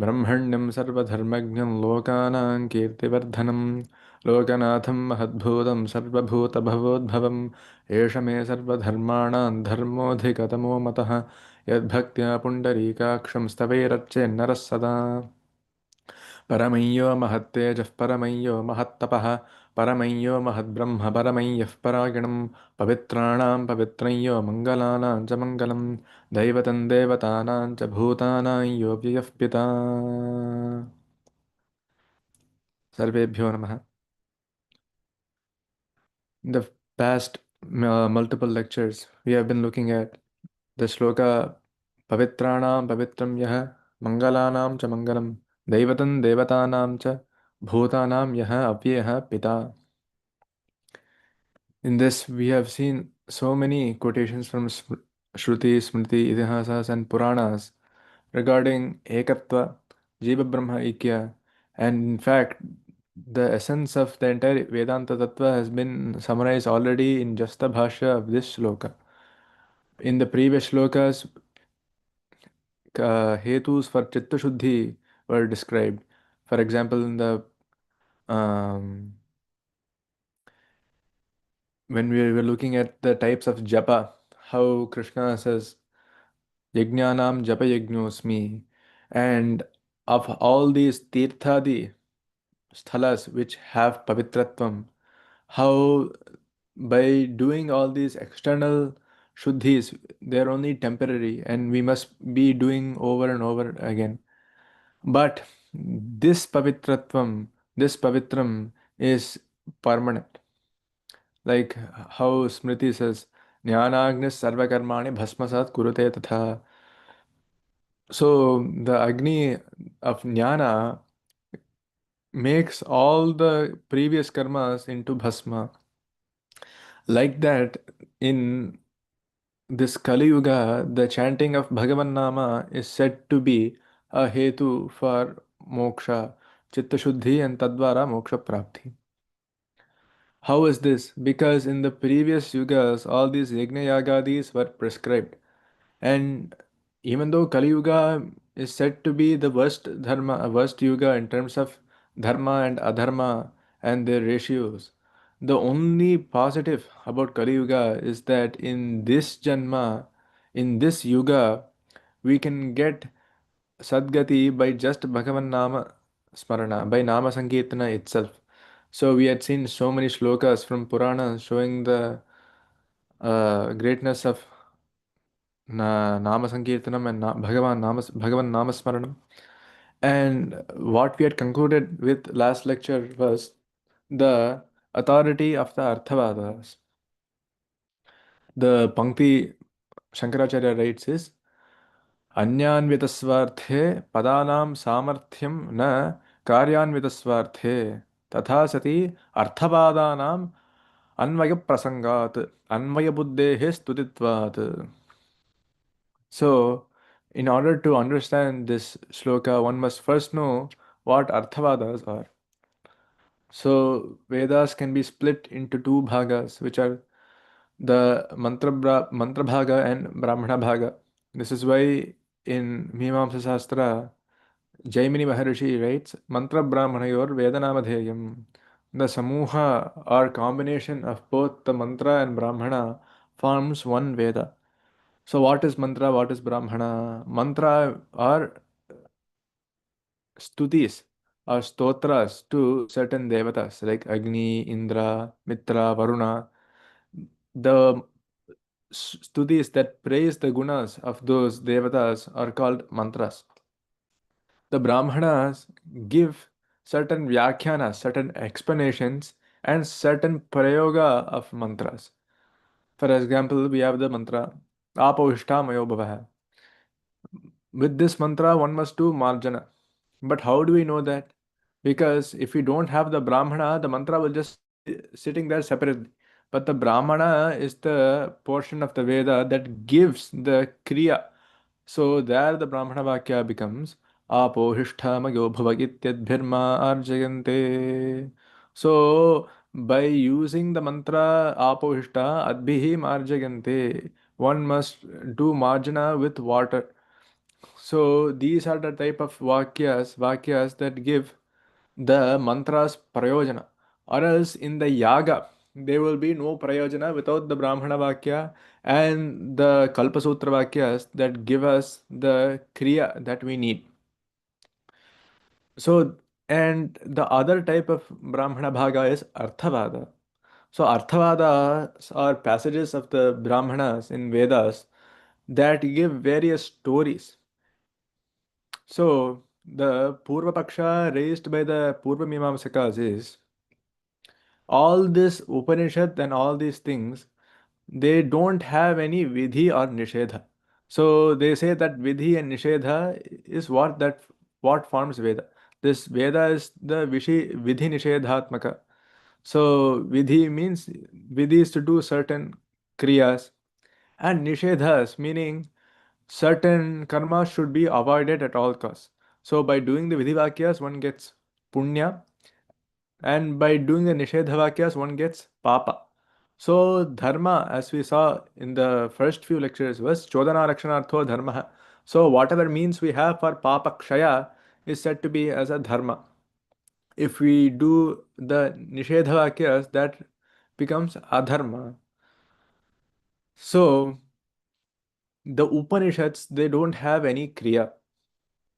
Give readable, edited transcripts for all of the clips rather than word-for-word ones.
ब्रह्मण्यं सर्वधर्मज्ञं लोकानां कीर्तिवर्धनं लोकनाथं महद्भूतं सर्वभूतभवोद्भवम् एष मे सर्वधर्माणां धर्मोऽधिकतमो मतः यद्भक्त्या पुण्डरीकाक्षं स्तवैरर्चेन्नरः सदा परमय्यो महत्तेजः परमय्यो महत्तपः परमय्यो महद्ब्रह्म परमय्यः परायणं पवित्राणां पवित्रय्यो मङ्गलानां च मङ्गलं दैवतं देवतानां च भूतानां यो व्ययः पिता सर्वेभ्यो नमः. In the past multiple lectures, we have been looking at the shloka Pavitranam Pavitram Yaha Mangalanam Cha Mangalam Devatam Devatanam Cha Bhutanam Yaha Apyaha Pita. In this, we have seen so many quotations from Shruti, Smriti, Itihasas, and Puranas regarding Ekatva, Jiva Brahma Ikya, and in fact, the essence of the entire Vedanta Tattva has been summarized already in just the bhashya of this shloka. In the previous shlokas, hetus for Chitta Shuddhi were described. For example, in the when we were looking at the types of japa, how Krishna says, Yajnanam japa yajnosmi, and of all these tirthadi sthalas which have pavitratvam, how by doing all these external shuddhis, they are only temporary and we must be doing over and over again. But this pavitratvam, this pavitram is permanent. Like how Smriti says, Jnanagnis sarvakarmani bhasmasat kurute tatha. So the Agni of Jnana makes all the previous karmas into bhasma. Like that, in this Kali Yuga, the chanting of Bhagavan Nama is said to be a hetu for moksha, chitta shuddhi, and tadvara moksha prapti. How is this? Because in the previous yugas, all these yajna yagadis were prescribed. And even though Kali Yuga is said to be the worst dharma, worst yuga in terms of dharma and adharma and their ratios, the only positive about Kali Yuga is that in this janma, in this yuga, we can get Sadgati by just Bhagavan Nama Smarana, by Nama Sankirtana itself. So we had seen so many shlokas from Puranas showing the greatness of Nama Sankirtanam and Bhagavan Nama Smaranam. And what we had concluded with last lecture was the authority of the Arthavadas. The Pankti Shankaracharya writes is अन्यान्वितस्वार्थे पदानां सामर्थ्यं न कार्यान्वितस्वार्थे तथा सति अर्थवादानाम् अन्वयप्रसंगात् अन्वयबुद्धेः स्तुतित्वात्. So, in order to understand this shloka, one must first know what arthavadas are. So, Vedas can be split into two bhagas, which are the mantra bhaga and brahmana bhaga. This is why in Mimamsa Shastra, Jaimini Maharishi writes, Mantra Brahmanayor Vedanamatheyam. The Samuha or combination of both the mantra and brahmana forms one Veda. So, what is mantra? What is brahmana? Mantra are stutis or stotras to certain devatas like Agni, Indra, Mitra, Varuna. The stutis that praise the gunas of those devatas are called mantras. The Brahmanas give certain vyakhyanas, certain explanations, and certain prayoga of mantras. For example, we have the mantra Apo Ishta Bhavaha. With this mantra, one must do marjana. But how do we know that? Because if we don't have the Brahmana, the mantra will just sitting there separately. But the Brahmana is the portion of the Veda that gives the Kriya. So there the Brahmana Vakya becomes Apohishtamayo bhavagityadbhirma arjayante. So by using the mantra Apohishta adbhihim arjayante, one must do marjana with water. So these are the type of vakyas that give the mantras prayojana. Or else in the yaga, there will be no prayojana without the Brahmana Vakya and the Kalpasutra Vakyas that give us the Kriya that we need. So, and the other type of Brahmana Bhaga is Arthavada. So, Arthavada are passages of the Brahmanas in Vedas that give various stories. So, the Purva Paksha raised by the Purva Mimamsakas is all this Upanishad and all these things, they don't have any Vidhi or Nishedha. So they say that Vidhi and Nishedha is what forms Veda. This Veda is the Vidhi Nishedhatmaka. So Vidhi means Vidhi is to do certain kriyas, and Nishedhas meaning certain karma should be avoided at all costs. So by doing the Vidhi Vakyas, one gets punya, and by doing the Nishedha Vakyas, one gets papa. So dharma, as we saw in the first few lectures, was chodana rakshanartho dharma. So whatever means we have for papa kshaya is said to be as a dharma. If we do the Nishedha Vakyas, that becomes adharma. So the Upanishads, they don't have any kriya.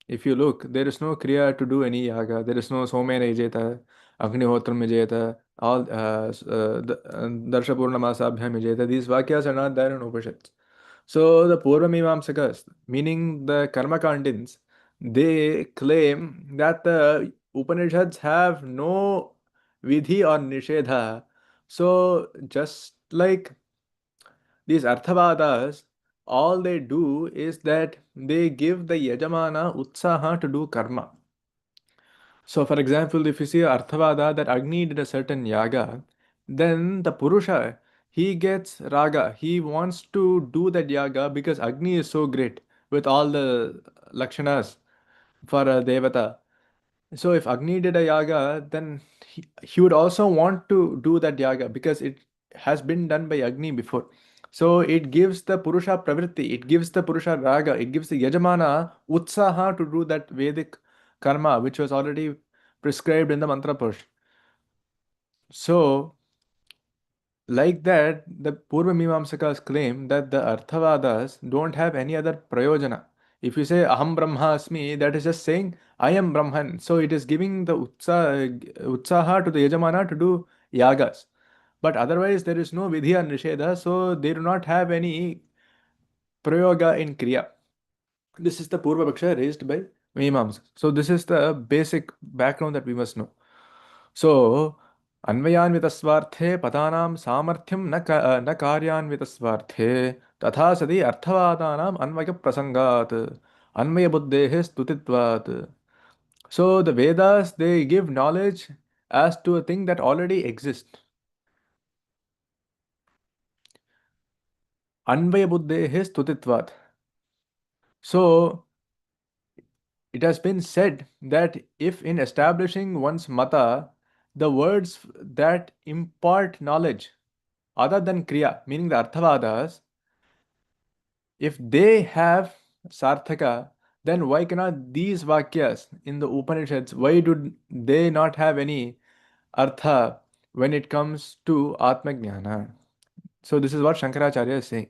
If you look, there is no kriya to do any yaga. There is no somena ijeta, agnihotram ijeta, all darsha purnamasaabhyam ijeta. These vakyas are not there in Upanishads. So the Purva Mimamsakas, meaning the Karma Kandins, they claim that the Upanishads have no vidhi or nishedha. So just like these Arthavadas, all they do is that they give the Yajamana Utsaha to do karma. So, for example, if you see Arthavada that Agni did a certain yaga, then the Purusha he gets raga. He wants to do that yaga because Agni is so great with all the lakshanas for a devata. So if Agni did a yaga, then he would also want to do that yaga because it has been done by Agni before. So it gives the Purusha pravritti, it gives the Purusha raga, it gives the Yajamana utsaha to do that Vedic karma which was already prescribed in the mantra push. So like that, the Purva Mimamsakas claim that the Arthavadas don't have any other prayojana. If you say Aham Brahmasmi, that is just saying I am Brahman. So it is giving the utsaha to the Yajamana to do yagas. But otherwise, there is no Vidhi and Nisheda, so they do not have any prayoga in Kriya. This is the Purva Paksha raised by Mimamsa. So this is the basic background that we must know. So अन्वयान्वितस्वार्थे पदानां सामर्थ्यं न कार्यान्वितस्वार्थे तथा सति अर्थवादानाम् अन्वयप्रसङ्गात् अन्वयबुद्धेः स्तुतित्वात्. So the Vedas, they give knowledge as to a thing that already exists. Anvayabuddhehe stutitvat. So it has been said that if in establishing one's mata, the words that impart knowledge other than kriya, meaning the arthavadas, if they have sarthaka, then why cannot these vakyas in the Upanishads, why do they not have any artha when it comes to Atma Jnana? So this is what Shankaracharya is saying.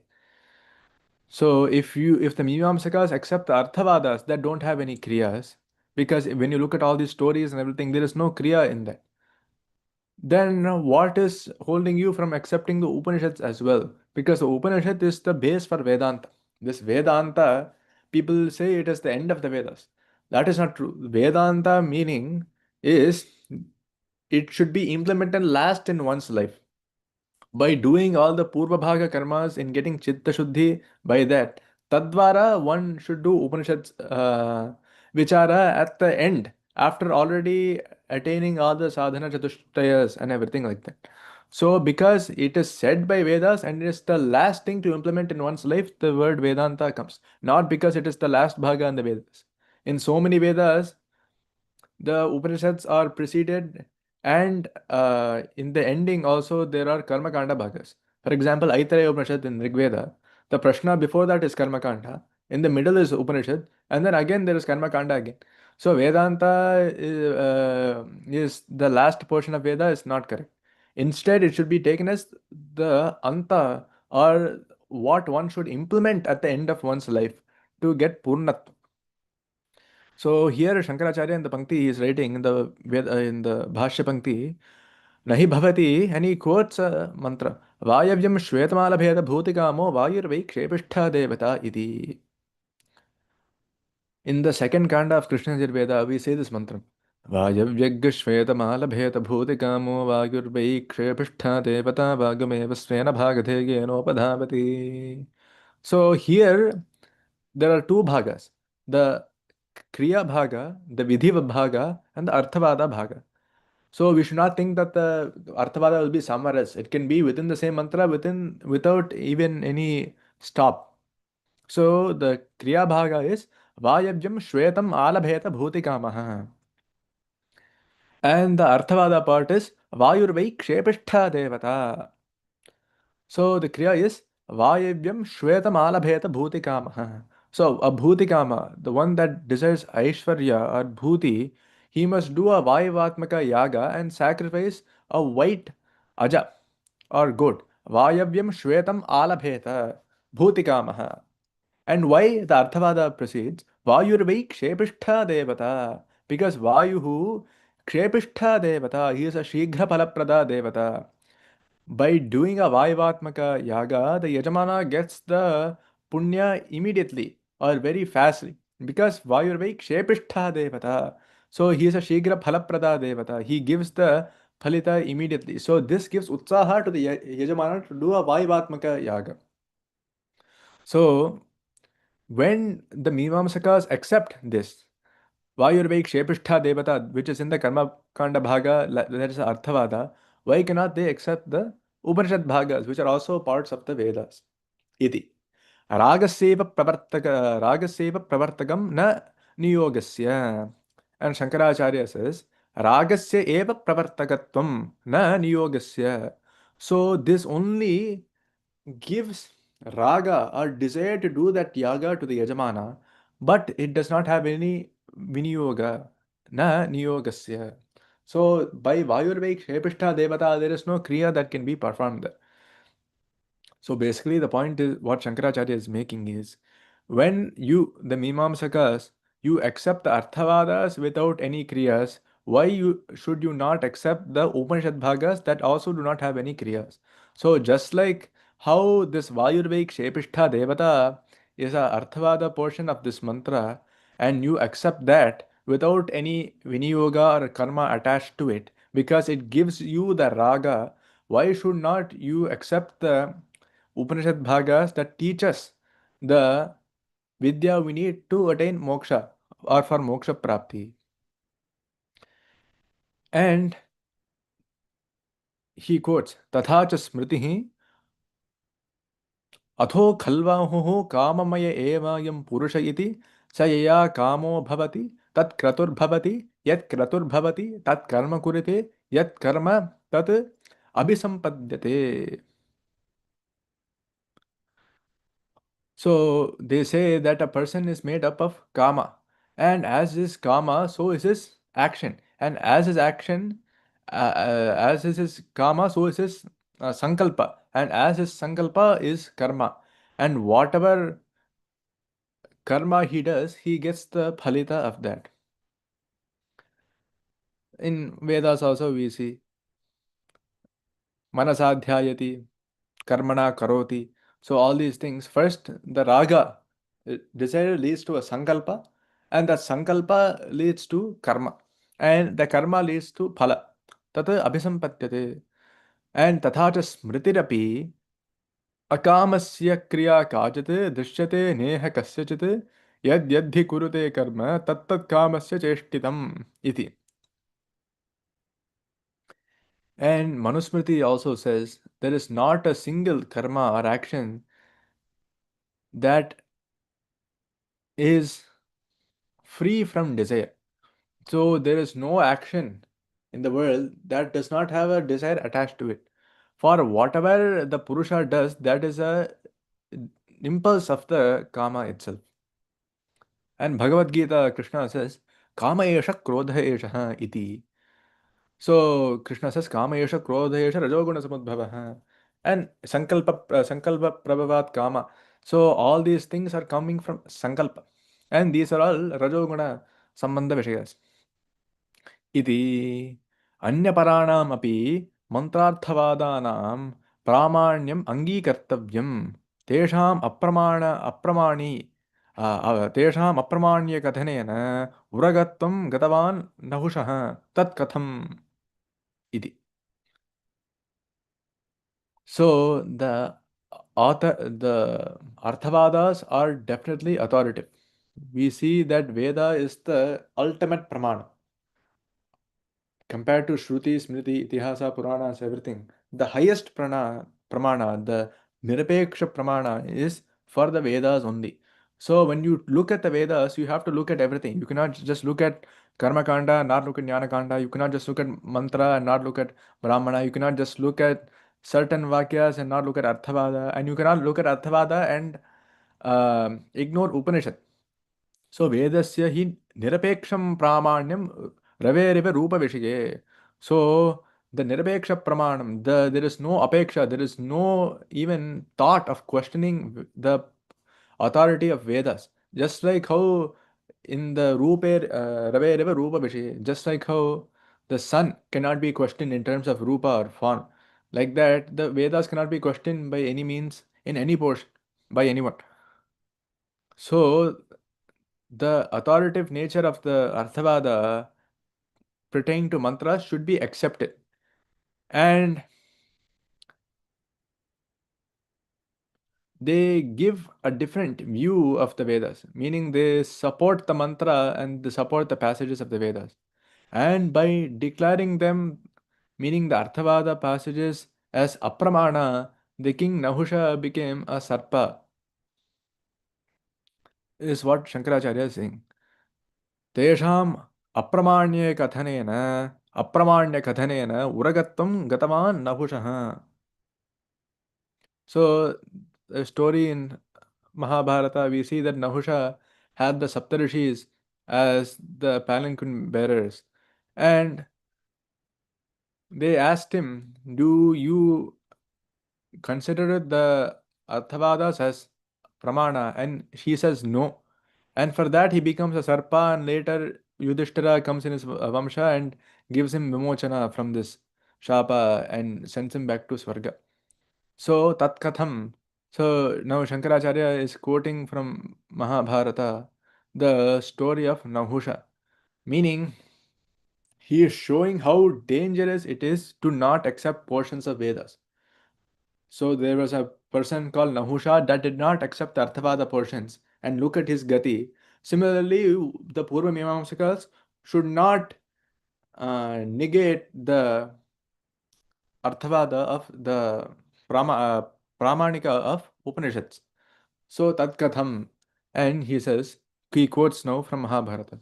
So if the Mimamsakas accept the Arthavadas that don't have any kriyas, because when you look at all these stories and everything, there is no kriya in that. Then what is holding you from accepting the Upanishads as well? Because the Upanishad is the base for Vedanta. This Vedanta, people say it is the end of the Vedas. That is not true. Vedanta meaning is it should be implemented last in one's life. By doing all the Purva Bhaga karmas in getting Chitta Shuddhi, by that, Tadvara one should do Upanishads Vichara at the end, after already attaining all the sadhana chatushtayas and everything like that. So, because it is said by Vedas and it is the last thing to implement in one's life, the word Vedanta comes. Not because it is the last Bhaga in the Vedas. In so many Vedas, the Upanishads are preceded, and in the ending also there are Karma Kanda Bhagas. For example, Aitareya Upanishad in Rigveda, the Prashna before that is Karma Kanda, in the middle is Upanishad, And then again there is Karma Kanda again. So Vedanta is the last portion of Veda is not correct. Instead, it should be taken as the Anta, or what one should implement at the end of one's life to get Purnatva. So here Shankaracharya in the Pankti he is writing in the Bhashya Pankti, Nahi bhavati, and he quotes a mantra, Vayavyam Shvetamala Bheda Bhutikamo Vayurvai Kshepishtha Devata iti. In the second kanda of Krishna Yajurveda, we say this mantra. Vayavyagashvetamala bhutikamo vayurvai kshepishtha devata vagameva svena bhagathe. So here there are two bhagas. The Kriya bhaga, the Vidhiva bhaga, and the Arthavada bhaga. So we should not think that the Arthavada will be somewhere else. It can be within the same mantra without even any stop. So the Kriya bhaga is Vayabhyam Shvetam Alabheta Bhutikamaha. And the Arthavada part is Vayurvai Kshepishtha Devata. So the Kriya is Vayabhyam Shvetam Alabheta Bhutikamaha. So a Bhutikama, the one that desires Aishwarya or Bhuti, he must do a Vayavatmaka yaga and sacrifice a white aja or goat. Vayavyam Shvetam Alabheta Bhutikamaha. And why the Arthavada proceeds? Vayurvai Kshepishtha Devata. Because Vayuhu Kshepishtha Devata, he is a Shighra Palaprada Devata. By doing a Vayavatmaka Yaga, the Yajamana gets the Punya immediately or very fastly. Because Vayurvai Kshepishtha Devata. So he is a Shighra Palaprada Devata. He gives the Phalita immediately. So this gives Utsaha to the Yajamana to do a Vayavatmaka Yaga. So when the Mimamsakas accept this, Vayurvai Kshepishtha Devata, which is in the Karma Kanda Bhaga, that is Arthavada, why cannot they accept the Upanishad Bhagas, which are also parts of the Vedas? Iti. Ragaseva Pravartakam na Niyogasya. And Shankaracharya says, Ragasya eva Pravartakatvam na Niyogasya. So this only gives raga or desire to do that yaga to the yajamana, but it does not have any vinyoga, na niyogasya. So by Vayurvai Kshepishtha Devata, there is no kriya that can be performed there. So basically, the point is what Shankaracharya is making is when you, the Mimamsakas, you accept the Arthavadas without any kriyas, why should you not accept the Upanishad Bhagas that also do not have any kriyas? So just like how this Vayurvai Kshepishtha Devata is a Arthavada portion of this mantra, and you accept that without any Viniyoga or karma attached to it, because it gives you the raga, why should not you accept the Upanishad Bhagas that teach us the Vidya we need to attain moksha or for moksha prapti? And he quotes, Tatha cha smritihi atho khalvahuhu kamamaya evayam purusha iti sayaya kamo bhavati tat kratur bhavati yat kratur bhavati tat karma kurite yat karma tat abhisampadhyate. So they say that a person is made up of kama, and as is kama, so is his action, and as his action, as is his kama, so is his sankalpa, and as his sankalpa is karma, and whatever karma he does, he gets the phalita of that. In Vedas also we see manasadhyayati, karmana karoti. So all these things, first the raga, desire leads to a sankalpa, and that sankalpa leads to karma, and the karma leads to phala. Tat abhisampatyate. And tatha cha smritirapi akamasya kriya kajate drishyate neha kasyachit yad yadhi kurute karma tat tat kamasya cheshtitam iti. And Manusmriti also says there is not a single karma or action that is free from desire. So there is no action in the world that does not have a desire attached to it. For whatever the Purusha does, that is a impulse of the Kama itself. And Bhagavad Gita, Krishna says, Kama esha krodha esha iti. So Krishna says, Kama esha krodha esha rajoguna samudbhava. And Sankalpa Prabhavat Kama. So all these things are coming from Sankalpa. And these are all Rajoguna Sambandha Vishayas. Iti Anyaparaణam api mantrarthavadanam pramanyam angīkartavyam tesham apramani tesham apramanya kathanena uragatvam gatavan nahushah tat katham iti. So the Arthavadas are definitely authoritative. We see that Veda is the ultimate pramana. Compared to Shruti, Smriti, Itihasa, Puranas, everything, the highest pramana, the Nirapeksha pramana is for the Vedas only. So when you look at the Vedas, you have to look at everything. You cannot just look at Karma Kanda, not look at Jnana Kanda. You cannot just look at Mantra and not look at Brahmana. You cannot just look at certain Vakyas and not look at Arthavada. And you cannot look at Arthavada and ignore Upanishad. So Vedasya hi nirapeksham pramanyam raveriva rupa vishaye. So the nirapeksha pramanam, there is no apeksha, there is no even thought of questioning the authority of Vedas. Just like how in the raveriva rupa vishaye, just like how the sun cannot be questioned in terms of rupa or form. Like that, the Vedas cannot be questioned by any means in any portion by anyone. So the authoritative nature of the Arthavada pertaining to mantras should be accepted. And they give a different view of the Vedas, meaning they support the mantra and they support the passages of the Vedas. And by declaring them, meaning the Arthavada passages, as apramana, the king Nahusha became a sarpa, is what Shankaracharya is saying. तेषाम् अप्रमाण्ये कथनेन अप्रमाण्यकथनेन उरगत्वं गतवान् नहुषः. So, a story in Mahabharata, we see that Nahusha had the Saptarishis as the palanquin bearers. And they asked him, do you consider the Arthavadas as pramana? And he says no. And for that he becomes a Sarpa, and later Yudhishthira comes in his Vamsha and gives him Vimochana from this Shapa and sends him back to Swarga. So Tat Katham. So now Shankaracharya is quoting from Mahabharata the story of Nahusha, meaning he is showing how dangerous it is to not accept portions of Vedas. So there was a person called Nahusha that did not accept the Arthavada portions, and look at his gati. Similarly, the Purva Mimamsakas should not negate the Arthavada of the Pramanika of Upanishads. So Tat Katham, and he says, he quotes now from Mahabharata.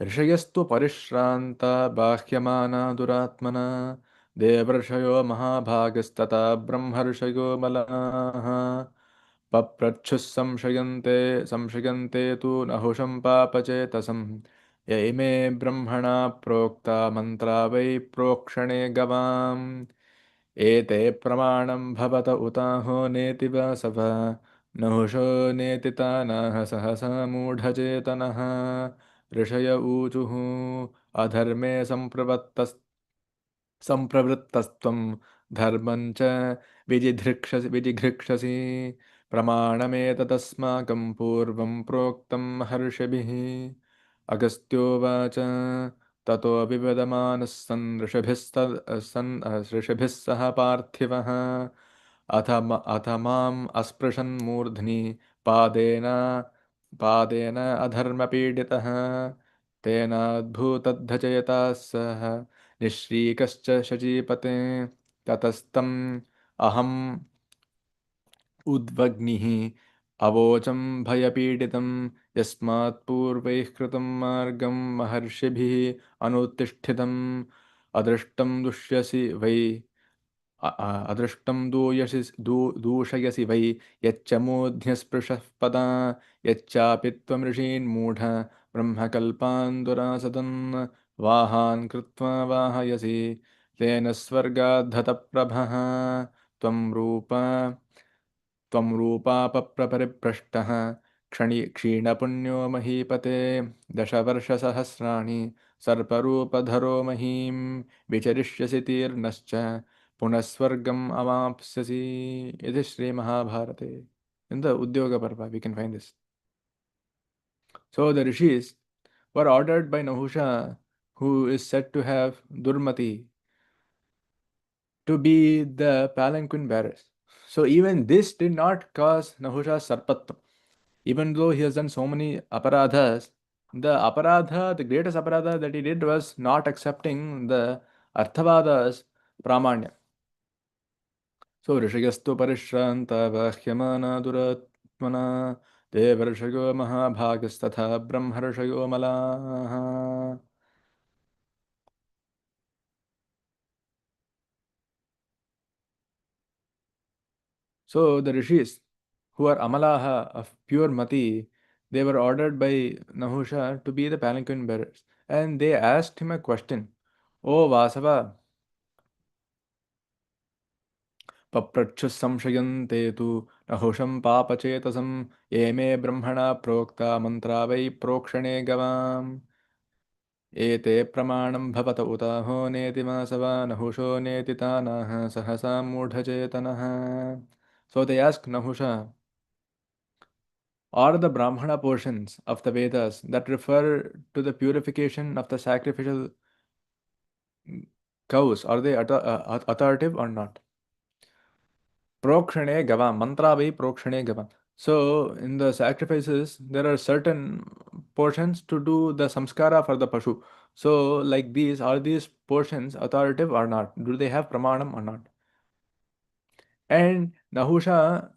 ऋषयस्तु परिश्रान्ता बाह्यमाना दुरात्मना देवर्षयो महाभागस्तथा ब्रह्मर्षयो मलाः पप्रच्छुः संशयन्ते तु नहुषं पापचेतसं य इमे ब्रह्मणा प्रोक्ता मन्त्रा वै प्रोक्षणे गवाम् एते प्रमाणं भवत उताहो नेति वासव नहुषो नेतितानाः सहसा मूढचेतनः ऋषय ऊचुः अधर्मे सम्प्रवृत्तस्त्वं धर्मं च विजिघृक्षसि प्रमाणमेतदस्माकं पूर्वं प्रोक्तं महर्षिभिः अगस्त्योवाच ततो विवदमानः ऋषिभिः सह पार्थिवः अथ माम् अस्पृशन् मूर्ध्नि पादेन पादेन अधर्मपीडितः तेनाद्भूतद्धचयता सह निःश्रीकश्च शचीपते ततस्तम् अहम् उद्वग्निः अवोचं भयपीडितं यस्मात् पूर्वैः कृतं मार्गं महर्षिभिः अनुत्तिष्ठितम् अदृष्टं दुष्यसि वै अदृष्टं दूषयसि वै यच्च मूढ्यस्पृशः पदा यच्चापि त्वं ऋषीन्मूढ ब्रह्मकल्पान् दुरासदन् वाहान् कृत्वा वाहयसि तेन स्वर्गाद्धतप्रभः त्वं रूप त्वं रूपापप्रपरिभ्रष्टः क्षीणपुण्यो महीपते दशवर्षसहस्राणि सर्परूपधरो महीं विचरिष्यसि तीर्णश्च पुनः स्वर्गम् अवाप्स्यसि इति श्रीमहाभारते. In the Udyoga Parva, we can find this. So the rishis were ordered by Nahusha, who is said to have Durmati, to be the palanquin bearers. So even this did not cause Nahusha's sarpatva. Even though he has done so many aparadhas, the greatest aparadha that he did was not accepting the Arthavada's pramanya. So Rishagastu Parishanta Vahyamana Duratmana Devarshago Mahabhagastatha Brahmarshago Malaha. So the rishis who are Amalaha of pure Mati, they were ordered by Nahusha to be the palanquin bearers. And they asked him a question. O Vasava, पप्रच्छुः संशयन्ते तु नहुषं पापचेतसं ये मे ब्रह्मणा प्रोक्ता मन्त्रा वै प्रोक्षणे गवाम् एते प्रमाणं भवत उताहो नेति मासवा नहुषो नेति तानाः सहसा मूढचेतनः. So they ask Nahusha, are the Brahmana portions of the Vedas that refer to the purification of the sacrificial cows, are they authoritative or not? Prokshane gavam, mantra vai prokshane gavam. So in the sacrifices, there are certain portions to do the samskara for the pashu. So like these, are these portions authoritative or not? Do they have pramanam or not? And Nahusha,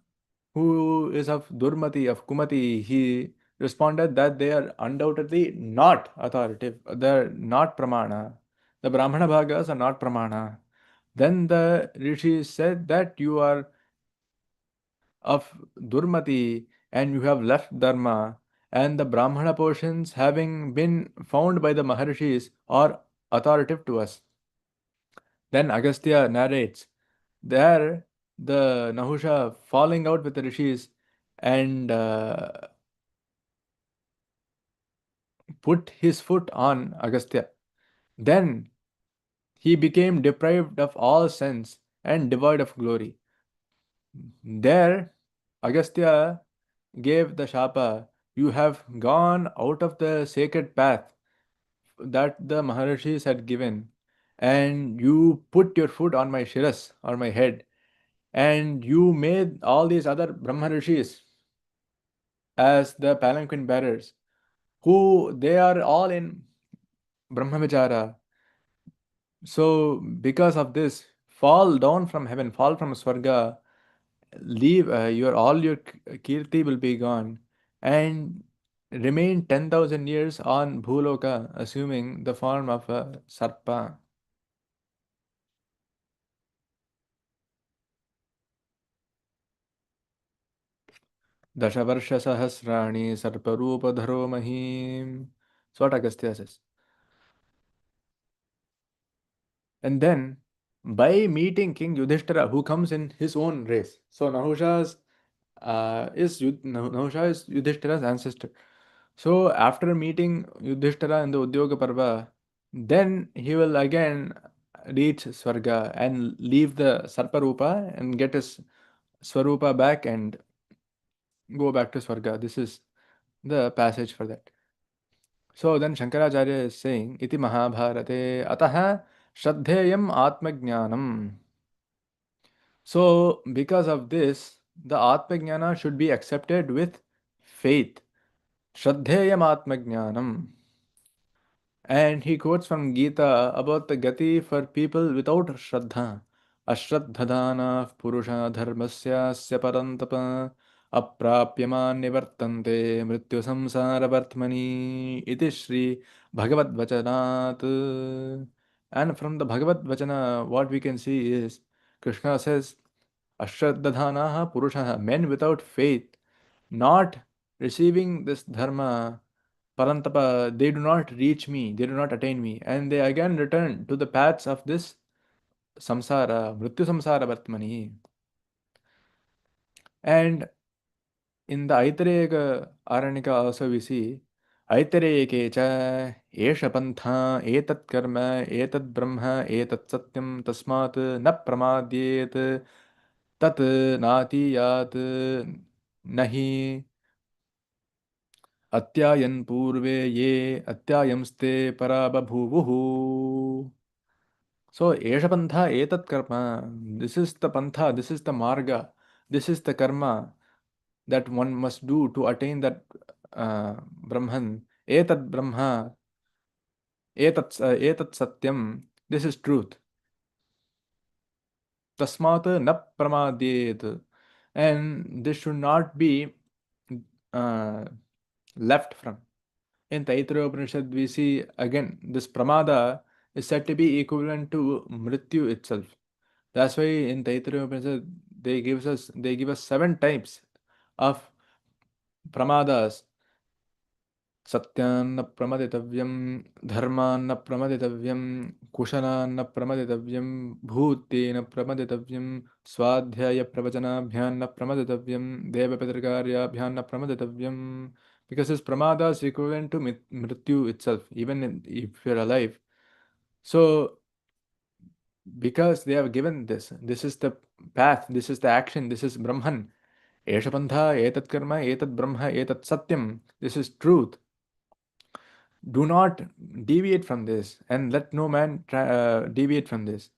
who is of Durmati, of Kumati, he responded that they are undoubtedly not authoritative. They are not pramana. The Brahmana bhagas are not pramana. Then the rishi said that you are of Durmati and you have left Dharma, and the Brahmana portions having been found by the Maharishis are authoritative to us. Then Agastya narrates there the Nahusha falling out with the rishis and put his foot on Agastya. Then he became deprived of all sense and devoid of glory. There, Agastya gave the Shapa, you have gone out of the sacred path that the Maharishis had given, and you put your foot on my shiras or my head, and you made all these other Brahmarishis as the palanquin bearers, who they are all in Brahmavichara. So, because of this, fall down from heaven, fall from Swarga, leave your all your kirti will be gone, and remain 10,000 years on Bhuloka, assuming the form of a sarpa. Dashavarshasahasrani sarparupadharo mahim. So what Agastya says. And then, by meeting King Yudhishthira, who comes in his own race. So Nahusha is Yudhishthira's ancestor. So after meeting Yudhishthira in the Udyoga Parva, then he will again reach Swarga and leave the Sarparupa and get his Swarupa back and go back to Swarga. This is the passage for that. So then Shankaracharya is saying, Iti Mahabharate Ataha Shraddheyam Atmajnanam. So because of this, the Atmajnana should be accepted with faith. Shraddheyam Atmajnanam. And he quotes from Gita about the gati for people without Shraddha. Ashraddhadana Purusha Dharmasya Parantapa Aprapyaman Nivartante Mrityu Samsara Vartmani Iti Shri Bhagavad Vachanat. And from the Bhagavad Vachana, what we can see is Krishna says, Ashraddhanaha Purushaha, men without faith, not receiving this dharma, Parantapa, they do not reach me, they do not attain me, and they again return to the paths of this samsara, Mrityu samsara Vartmani. And in the Aitareka Aranika also we see Aitareke cha Esha Pantha Etat Karma Etat Brahma Etat Satyam Tasmat Na Pramadyet Tat Nati Yat Nahi Atyayan Purve Ye Atyayamste Parababhuvuhu. So Esha Pantha Etat Karma. This is the Pantha, this is the Marga, this is the Karma that one must do to attain that Brahman. Etat Brahma, etat Satyam. This is truth. Tasmat na pramadyet. And this should not be uh, left from. In Taittiriya Upanishad, we see again this pramada is said to be equivalent to mrityu itself. That's why in Taittiriya Upanishad they give us 7 types of pramadas. सत्यान्न प्रमदितव्यं धर्मान्न प्रमदितव्यं कुशलान्न प्रमदितव्यं भूतेन प्रमदितव्यं स्वाध्यायप्रवचनाभ्यान्न प्रमदितव्यं देवपितृकार्याभ्यान्न प्रमदितव्यं because this pramada is equivalent to mrityu itself even if you're alive. So because they have given this is the path, this is the action, this is brahman, esha pantha etat karma etat brahma etat satyam, this is truth. Do not deviate from this and let no man deviate from this,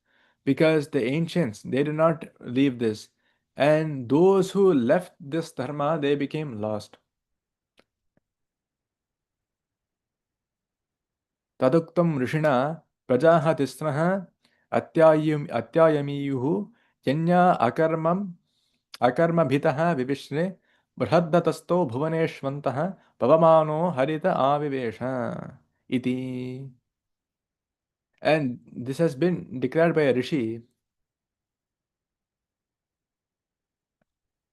because the ancients, they did not leave this, and those who left this dharma, they became lost. Taduktam rishina prajaha tisnaha atyayamiyuhu yanya akarma bhitaha vivishne brahadatasto bhuvaneshvantaha pavamano harita avivesha iti. And this has been declared by a rishi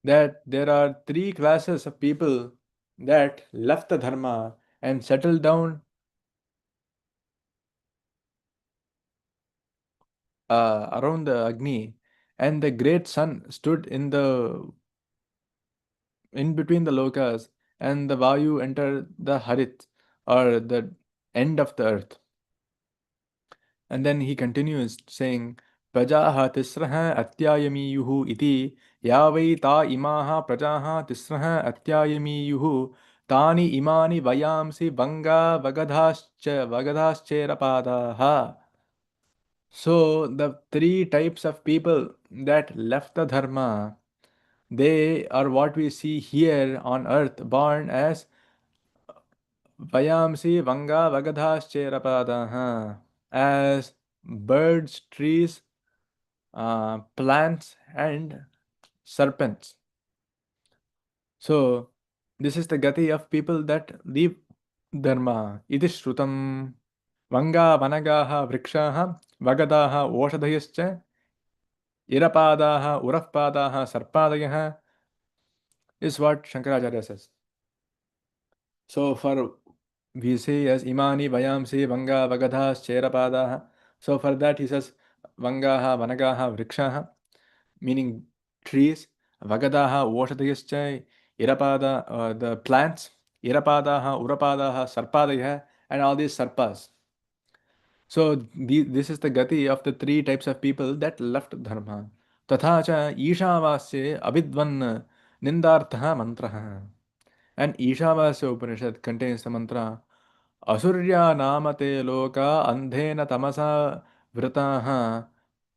that there are 3 classes of people that left the dharma and settled down around the Agni, and the great sun stood in between the lokas, and the Vayu entered the Harit, or the end of the earth. And then he continues saying, Prajaha tisraha atyayamiyuhu iti yavai ta imaha prajaha tisraha atyayamiyuhu tani imani vayamsi vanga vagadhascherapadaha. So the 3 types of people that left the dharma, they are what we see here on earth, born as vayamsi vanga vagadhascherapadaha, as birds, trees, plants, and serpents. So this is the gati of people that leave dharma. Iti shrutam vanga vanagaha vrikshaha vagadaha oshadhayascha irapadaha urafpadaha sarpadayaha is what Shankaracharya says. So for we say as imani vayamsi vanga vagadhas cherapadaha. So for that he says vangaha vanagaha vrikshaha, meaning trees, vagadaha oshadayascha irapada, the plants, irapadaha urapadaha sarpadaya, and all these sarpas. So this is the gati of the 3 types of people that left dharma. Tatha cha Ishavasya Abhidvan Nindartha mantraha. And Ishavasya Upanishad contains the mantra Asurya namate loka andhena tamasa vrataha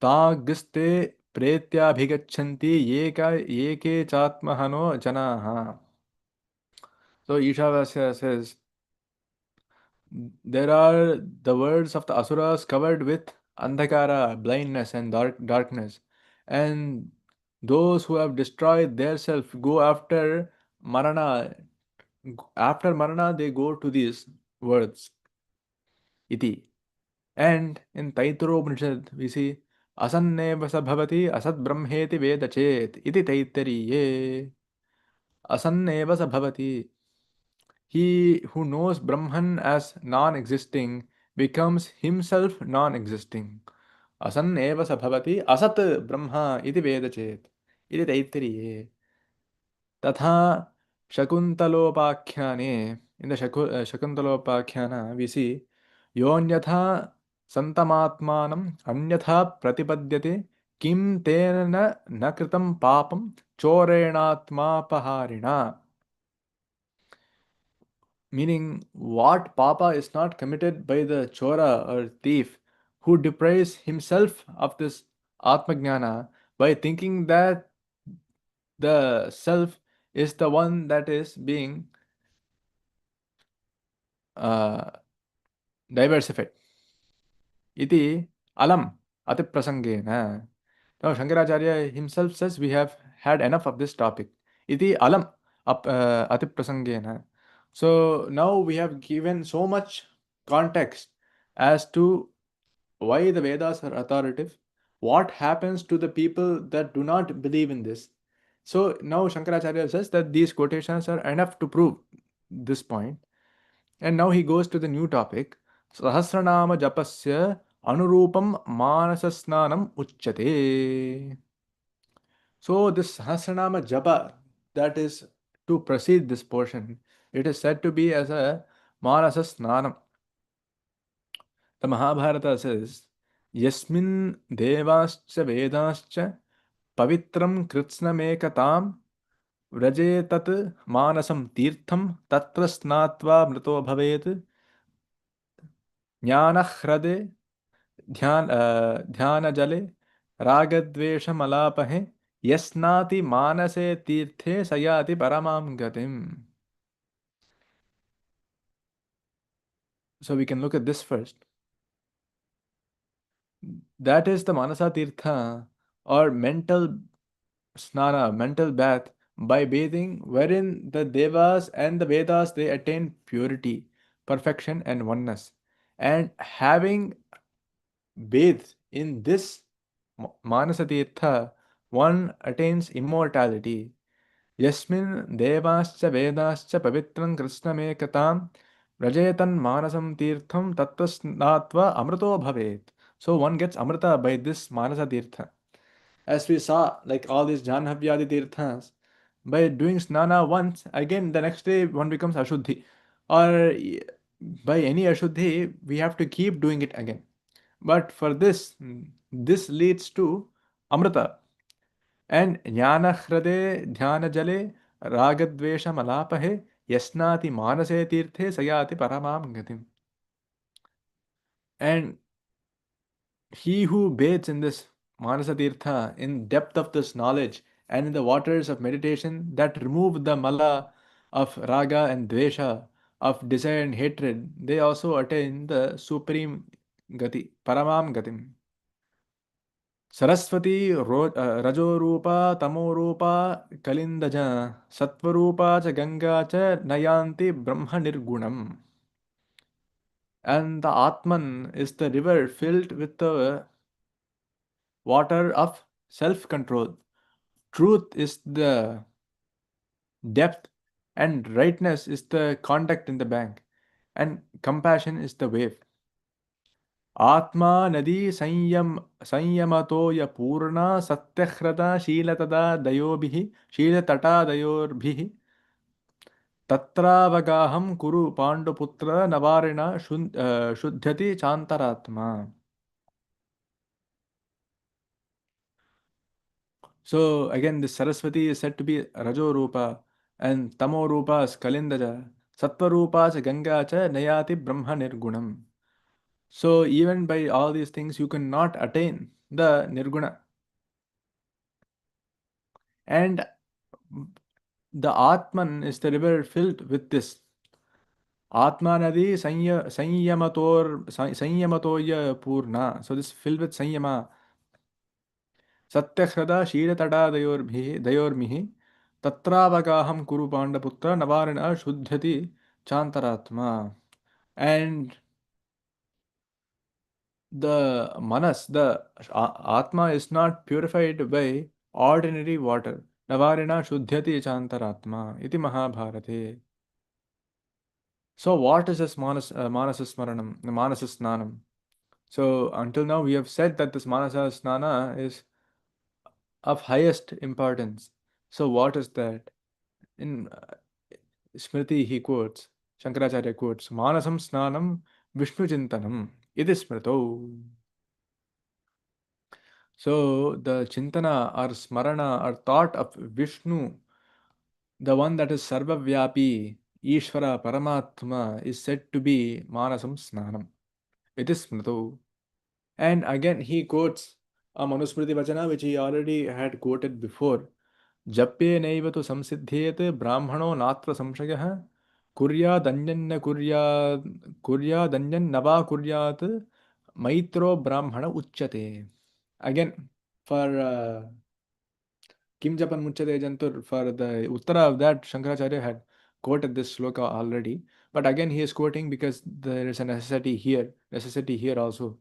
tagiste pretya bhigachanti yeke chatmahano janaha. So Ishavasya says, there are the words of the asuras covered with andhakara, blindness, and darkness, and those who have destroyed their self go after marana. After marana, they go to these words, iti. And in Taittiriya Upanishad, we see असन्नेव स भवति असद्ब्रह्मेति वेद चेत् इति तैत्तरीये. असन्नेव स भवति. He who knows Brahman as non-existing becomes himself non-existing. Asan eva sa bhavati asat brahma iti veda chet. Iti taittiriye. Tatha Shakuntalopakhyaने, in the Shakuntalopakhyaana, we see Yonyatha Santamatmanam Anyatha Pratipadyate Kim Tena Nakritam Papam Chorenatma Paharina. Meaning, what papa is not committed by the chora or thief who deprives himself of this Atmajnana by thinking that the self is the one that is being uh, diversified. Iti alam atiprasangena. Now, Shankaracharya himself says we have had enough of this topic. Iti alam atiprasangena. So now we have given so much context as to why the Vedas are authoritative, what happens to the people that do not believe in this. So now Shankaracharya says that these quotations are enough to prove this point. And now he goes to the new topic. Sahasranama Japasya Anurupam Manasasnanam Uchyate. So this Sahasranama Japa, that is to precede this portion, it is said to be as a Manasasnanam. The Mahabharata says, Yasmin Devascha Vedascha Pavitram Kritsnamekatam Vrajetat Manasam Tirtham Tatra Snatva Mrito Bhavet Jnanahrade Dhyana Jale Ragadvesha Malapahe Yasnati Manase Tirthe Sayati Paramam Gatim. So we can look at this first. That is the Manasa Tirtha or mental snana, mental bath, by bathing wherein the Devas and the Vedas they attain purity, perfection, and oneness. And having bathed in this Manasa Tirtha, one attains immortality. Yasmin Devascha Vedascha Pavitram Krishnamekatam Rajetan Manasam Tirtham Tattasnatva Amrito Bhavet. So one gets Amrita by this Manasa Tirtha. As we saw, like all these Janhavyadi Tirthas, by doing snana once, again the next day one becomes Ashuddhi. Or by any Ashuddhi, we have to keep doing it again. But for this, this leads to Amrita. And Jnana Hrade Dhyana Jale Ragadvesha Malapahe Yasnati Manase Tirthe Sayati Paramam Gatim. And he who bathes in this Manasa Tirtha, in depth of this knowledge and in the waters of meditation that remove the mala of raga and dvesha, of desire and hatred, they also attain the supreme gati, paramam gatim. Saraswati Rajorupa Tamorupa Kalindaja Satvarupa cha Ganga cha Nayanti Brahma Nirgunam. And the Atman is the river filled with the water of self-control. Truth is the depth, and rightness is the conduct in the bank, and compassion is the wave. Atma nadi संयमतो ya purna satyahrata शीलतदा दयोभिः शीलतटा दयोर्भिः तत्रावगाहं कुरु पाण्डुपुत्र नवारिण शुद्ध्यति चान्तरात्मा. So again, this Saraswati is said to be Rajo Rupa, and Tamo Rupa is Kalindaja, Sattva Rupa is Ganga cha Nayati Brahma Nirgunam. So even by all these things, you cannot attain the Nirguna. And the Atman is the river filled with this. Atma Nadi Sanyamatoya Purna. So this filled with Sanyama. Satyahrada Kshiratata Dayormihi Tattravagaham Kuru Pandaputra Navarina Shuddhati Chantaratma. And the manas, the atma is not purified by ordinary water. Navarina shuddhyati chantaratma iti Mahabharate. So what is this manasa smaranam, manasa snanam? So until now we have said that this manasa snana is of highest importance. So what is that? In Smriti he quotes, Shankaracharya quotes, Manasam snanam Vishnu chintanam iti smrito. So the chintana or smarana or thought of Vishnu, the one that is sarvavyapi, Ishvara, Paramatma, is said to be Manasam snanam. It is smrito. And again he quotes a Manusmriti Vachana which he already had quoted before. जप्ये नैव तु संसिध्येत ब्राह्मणो नात्र संशयः कुर्यादन्यन्न कुर्यादन्यन्न वा कुर्यात् मैत्रो ब्राह्मण उच्यते. Again, for Kim Japan Muchate Jantur, for the Uttara of that, Shankaracharya had quoted this sloka already. But again, he is quoting because there is a necessity here also.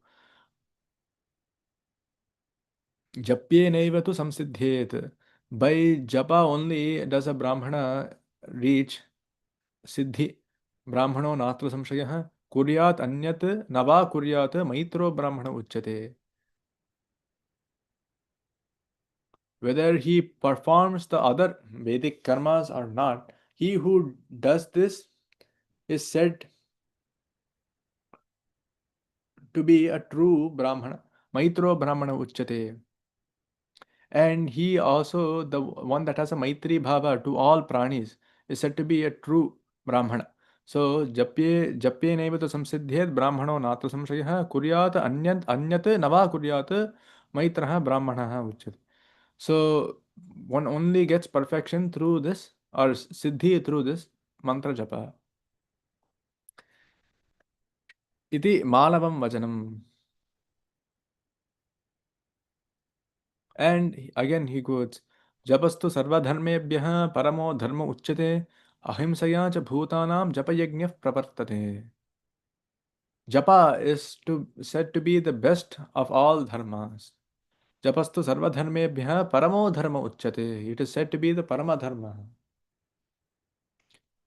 Japye naiva tu samsiddhyet. By japa only does a brahmana reach siddhi. Brahmano natra samshayah kuryat anyat nava kuryat maitro brahmana uchyate. Whether he performs the other Vedic karmas or not, he who does this is said to be a true brahmana. Maitro brahmana uchyate. And he also, the one that has a Maitri Bhava to all pranis, is said to be a true Brahmana. So, Japye Naiva Samsiddhyet Brahmano Natra Samshayah Kuryat Anyat Nava Kuryat Maitraha Brahmanaha Uchyat. So, one only gets perfection through this, or Siddhi through this mantra japa. Iti Malavam Vajanam. And again he quotes, Japastu sarvadharmebhyah paramo dharma uchyate ahimsaya cha bhutanam japayajnah pravartate. Japa is said to be the best of all dharmas. Japastu sarvadharmebhyah paramo dharma uchyate. It is said to be the parama dharma.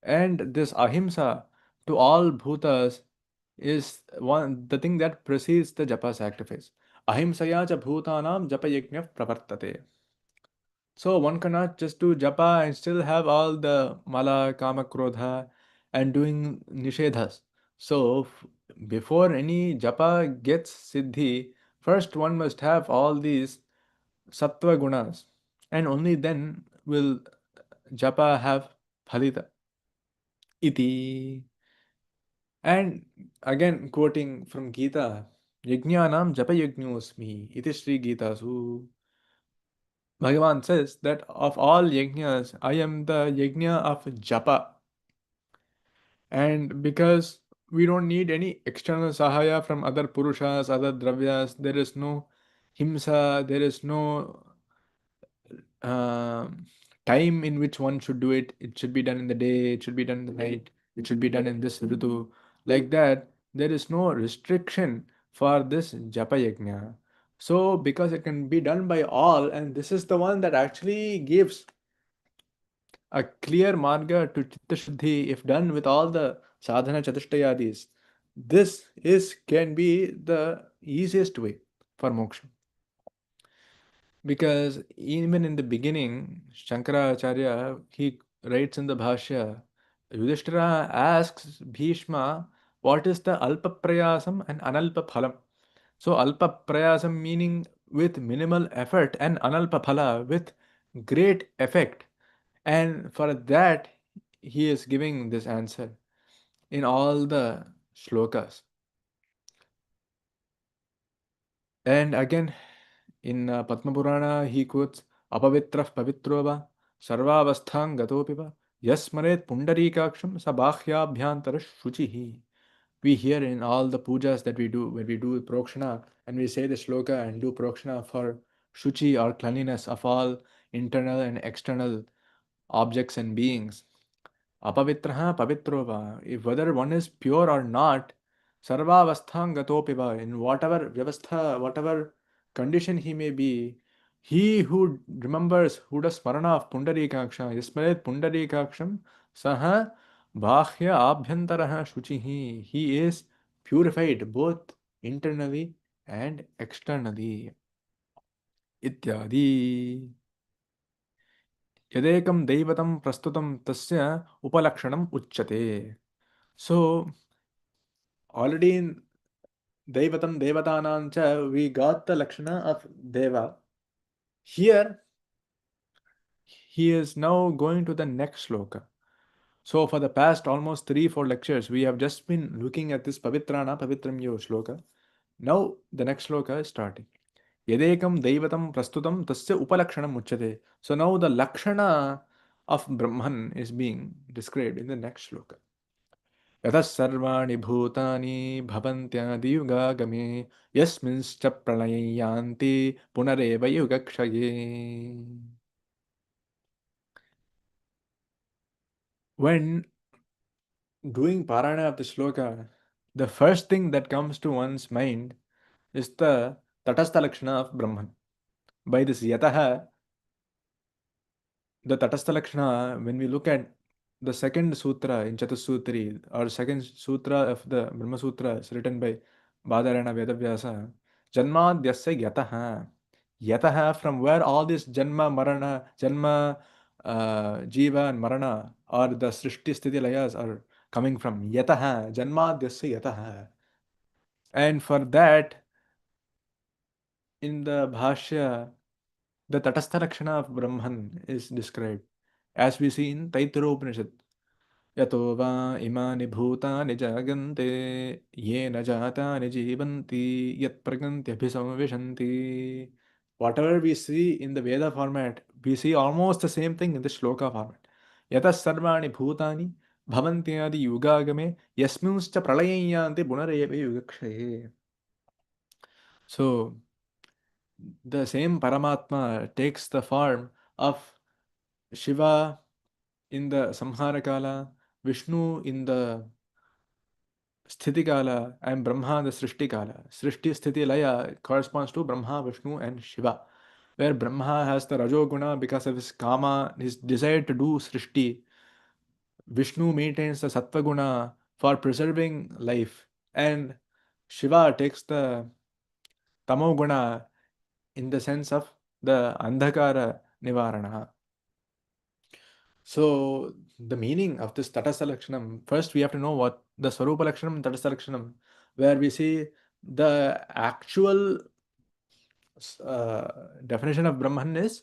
And this ahimsa to all bhutas is the thing that precedes the japa sacrifice. Ahimsaya cha bhutanam japayajnah pravartate. So one cannot just do japa and still have all the mala, kama, krodha and doing nishedhas. So before any japa gets siddhi, first one must have all these sattva gunas and only then will japa have phalita. Iti. And again quoting from Gita, Yajnanam japa yajñosmi iti Sri Gita su. Bhagavan says that of all yajnas, I am the yajna of japa. And because we don't need any external sahaya from other purushas, other dravyas, there is no himsa, there is no uh, time in which one should do it. It should be done in the day, it should be done in the night, it should be done in this ritu. Like that, there is no restriction for this japa yajna. So, because it can be done by all, and this is the one that actually gives a clear marga to chitta shuddhi if done with all the sadhana chatushtayadis. This can be the easiest way for moksha. Because even in the beginning, Shankaracharya, he writes in the Bhashya, Yudhishthira asks Bhishma, what is the alpa prayasam and analpa phalam? So alpa prayasam meaning with minimal effort and analpa phala with great effect. And for that, he is giving this answer in all the shlokas. And again, in Padma Purana, he quotes Apavitrah Pavitrova Sarvavasthang Gatopiva Yasmaret Pundarikaksham Sabhahyabhyantara Shuchihi. We hear in all the pujas that we do, when we do prokshana and we say the shloka and do prokshana for shuchi or cleanliness of all internal and external objects and beings. Apavitraha pavitrova. If whether one is pure or not, Sarvavasthang gatopi va, in whatever vyavastha, whatever condition he may be, he who remembers, who does smarana of Pundarikaksha, Yasmaret Pundarikaksham, Saha Bahya Abhyantaraha Shuchihi, he is purified both internally and externally. Ityadi. Yadekam Deivatam Prastutam Tasya Upalakshanam Uchyate. So, already in Devatam Devatanancha, we got the Lakshana of Deva. Here, he is now going to the next sloka. So, for the past almost 3-4 lectures, we have just been looking at this Pavitrana Pavitram Yo sloka. Now, the next sloka is starting. Yadekam Devatam Prastutam Tasya Upalakshanam Uchyate. So, now the Lakshana of Brahman is being described in the next sloka. यतः सर्वाणि भूतानि भवन्त्यादियुगागमे यस्मिंश्च प्रलये यान्ति पुनरेव युगक्षये. When doing Parayana of the sloka, the first thing that comes to one's mind is the Tatastha Lakshana of Brahman. By this Yataha, the Tatastha Lakshana, when we look at the second sutra in Chatussutri, or second sutra of the Brahma Sutra written by Badarayana Vedavyasa, Janmadhyasya Yataha. Yataha, from where all this Janma, Marana, Janma, Jiva and Marana, or the Srishti Sthiti Layas are coming from. Yataha, Janmadhyasya Yataha. And for that, in the Bhashya, the Tatastha Lakshana of Brahman is described, as we see in Taittiriya Upanishad. Yato va imani bhutani jagante yena jatani jivanti yat praganti abhisamvishanti. Whatever we see in the Veda format, we see almost the same thing in the Shloka format. Yatas sarvani bhutani bhavantyadi yugagame yasminscha pralayanyanti punareva yugakshaye. So, the same Paramatma takes the form of Shiva in the Samhara Kala, Vishnu in the Sthiti Kala, and Brahma the Srishti Kala. Srishti Sthiti Laya corresponds to Brahma, Vishnu, and Shiva, where Brahma has the Rajoguna because of his Kama, his desire to do Srishti. Vishnu maintains the Sattva Guna for preserving life, and Shiva takes the Tamo Guna in the sense of the Andhakara Nivarana. So, the meaning of this Tatastha Lakshanam, first we have to know what the Swarupa Lakshanam and Tatastha Lakshanam, where we see the actual definition of Brahman is